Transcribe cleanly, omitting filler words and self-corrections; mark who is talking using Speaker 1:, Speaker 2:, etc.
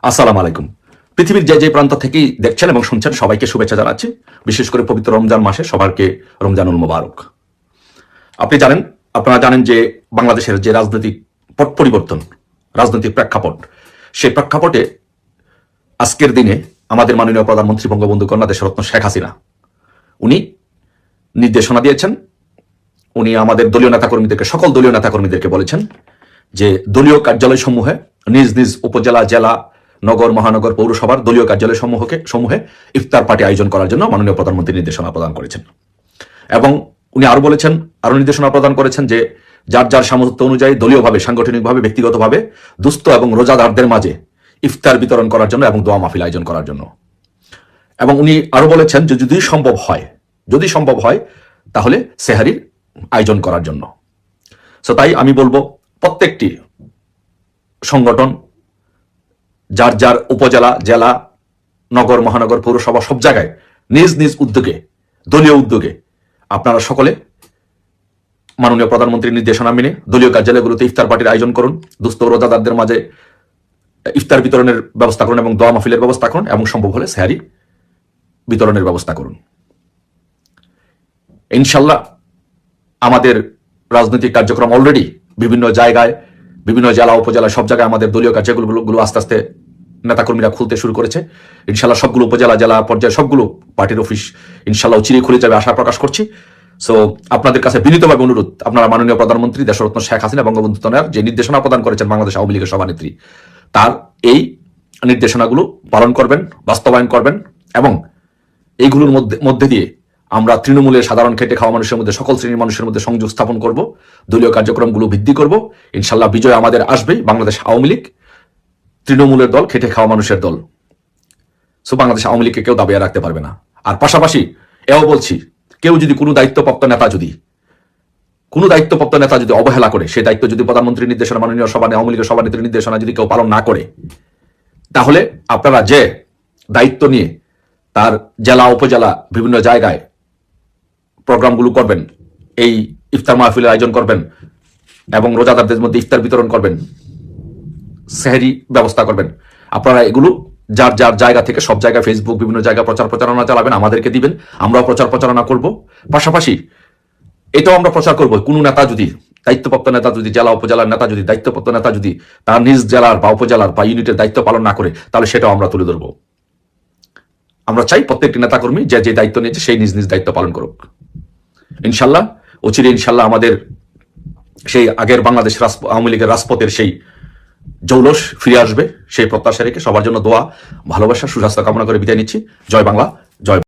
Speaker 1: আসসালামু আলাইকুম। পৃথিবীর যে যে প্রান্ত থেকেই দেখছেন এবং শুনছেন সবাইকে শুভেচ্ছা জানাচ্ছি। বিশেষ করে পবিত্র রমজান মাসে সবাইকে রমজানুল মোবারক। আপনারা জানেন যে বাংলাদেশের যে রাজনৈতিক পট পরিবর্তন, রাজনৈতিক প্রেক্ষাপট, সেই প্রেক্ষাপটে আজকের দিনে আমাদের মাননীয় প্রধানমন্ত্রী বঙ্গবন্ধু কন্যা দেশরত্ন শেখ হাসিনা উনি নির্দেশনা দিয়েছেন। উনি আমাদের দলীয় নেতাকর্মীদেরকে, সকল দলীয় নেতাকর্মীদেরকে বলেছেন যে দলীয় কার্যালয় সমূহে নিজ নিজ উপজেলা, জেলা, নগর, মহানগর, পৌরসভার দলীয় কার্যালয় সমূহে ইফতার পার্টি আয়োজন করার জন্য মাননীয় প্রধানমন্ত্রী নির্দেশনা প্রদান করেছেন। এবং উনি আরো নির্দেশনা প্রদান করেছেন যে যার যার সামর্থ্য অনুযায়ী দলীয়ভাবে, সাংগঠনিকভাবে, ব্যক্তিগতভাবে দুস্থ এবং রোজাদারদের মাঝে ইফতার বিতরণ করার জন্য এবং দোয়া মাহফিল আয়োজন করার জন্য। এবং উনি আরো বলেছেন যে যদি সম্ভব হয় তাহলে সেহারির আয়োজন করার জন্য। তাই আমি বলবো প্রত্যেকটি সংগঠন যার যার উপজেলা, জেলা, নগর, মহানগর, পৌরসভা সব জায়গায় নিজ নিজ উদ্যোগে, দলীয় উদ্যোগে আপনারা সকলে মাননীয় প্রধানমন্ত্রীর নির্দেশনা মেনে দলীয় কার্যালয়গুলোতে ইফতার পার্টির আয়োজন করুন, দুস্থ রোজাদারদের মাঝে ইফতার বিতরণের ব্যবস্থা করুন এবং দোয়া মাহফিলের ব্যবস্থা করুন এবং সম্ভব হলে সেহারি বিতরণের ব্যবস্থা করুন। ইনশাল্লাহ আমাদের রাজনৈতিক কার্যক্রম অলরেডি বিভিন্ন জায়গায়, বিভিন্ন জেলা, উপজেলা সব জায়গায় আমাদের দলীয় কার্যক্রমগুলো আস্তে আস্তে নেতাকর্মীরা খুলতে শুরু করেছে। ইনশাল্লাহ সবগুলো উপজেলা, জেলা পর্যায়ে সবগুলো পার্টির অফিস ইনশাল্লাহ চিরে খুলে যাবে আশা প্রকাশ করছি। সো আপনাদের কাছে বিনীতভাবে অনুরোধ, আপনারা মাননীয় প্রধানমন্ত্রী দেশরত্ন শেখ হাসিনা বঙ্গবন্ধু কন্যার যে নির্দেশনা প্রদান করেছেন বাংলাদেশ আওয়ামী লীগের সভানেত্রী, তার এই নির্দেশনাগুলো পালন করবেন, বাস্তবায়ন করবেন এবং এইগুলোর মধ্যে দিয়ে আমরা তৃণমূলের সাধারণ খেটে খাওয়া মানুষের মধ্যে, সকল শ্রেণীর মানুষের মধ্যে সংযোগ স্থাপন করব, দলীয় কার্যক্রমগুলো বৃদ্ধি করব। ইনশাল্লাহ বিজয় আমাদের আসবেই। বাংলাদেশ আওয়ামী লীগ তৃণমূলের দল, খেটে খাওয়া মানুষের দল। সো বাংলাদেশ আওয়ামী লীগকে কেউ দাবিয়ে রাখতে পারবে না। আর পাশাপাশি এও বলছি, কেউ যদি কোনো দায়িত্বপ্রাপ্ত নেতা যদি অবহেলা করে, সেই দায়িত্ব যদি প্রধানমন্ত্রীর নির্দেশনা, মাননীয় আওয়ামী লীগের সভানেত্রীর নির্দেশনা যদি কেউ পালন না করে, তাহলে আপনারা যে দায়িত্ব নিয়ে তার জেলা, উপজেলা, বিভিন্ন জায়গায় প্রোগ্রামগুলো করবেন, এই ইফতার মাহফিলের আয়োজন করবেন এবং রোজাদারদের মধ্যে ইফতার বিতরণ করবেন, সেহরি ব্যবস্থা করবেন, আপনারা এগুলো যার যার জায়গা থেকে সব জায়গায় ফেসবুক, বিভিন্ন জায়গায় প্রচারণা চালাবেন, আমাদেরকে দিবেন, আমরাও প্রচারণা করব। পাশাপাশি এটাও আমরা প্রচার করব, কোনো নেতা যদি, দায়িত্বপ্রাপ্ত নেতা যদি, জেলা উপজেলার নেতা যদি, দায়িত্বপ্রাপ্ত নেতা যদি তার নিজ জেলার বা উপজেলার বা ইউনিটের দায়িত্ব পালন না করে, তাহলে সেটাও আমরা তুলে ধরবো। আমরা চাই প্রত্যেকটি নেতাকর্মী যে যে দায়িত্ব নিয়েছে সেই নিজ নিজ দায়িত্ব পালন করুক। ইনশাল্লাহ অচিরে ইনশাল্লাহ আমাদের সেই আগের বাংলাদেশ আওয়ামী লীগের রাজপথের সেই জৌলস ফিরে আসবে। সেই প্রত্যাশা রেখে সবার জন্য দোয়া, ভালোবাসা, সুস্বাস্থ্য কামনা করে বিদায় নিচ্ছি। জয় বাংলা, জয়।